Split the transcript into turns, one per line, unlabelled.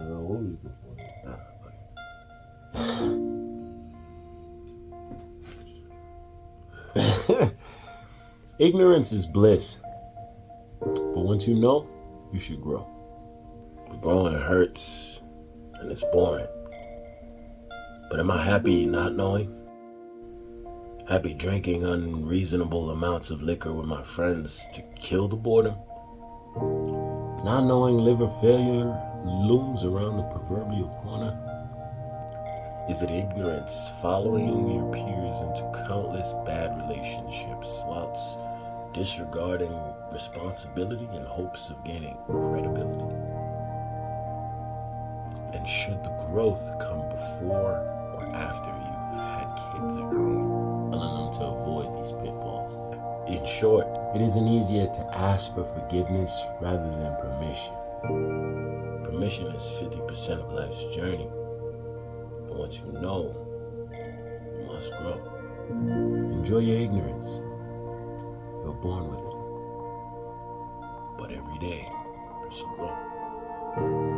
What was before? Ignorance is bliss, but once you know, you should grow. Growing hurts, and it's boring. But am I happy not knowing? Happy drinking unreasonable amounts of liquor with my friends to kill the boredom? Not knowing liver failure looms around the proverbial corner? Is it ignorance following your peers into countless bad relationships whilst disregarding responsibility in hopes of gaining credibility? And should the growth come before or after you've had kids of your own? Telling them to avoid these pitfalls. In short, it isn't easier to ask for forgiveness rather than permission. Permission is 50% of life's journey. And once you know, you must grow. Enjoy your ignorance. You're born with it. But every day, pursue growth.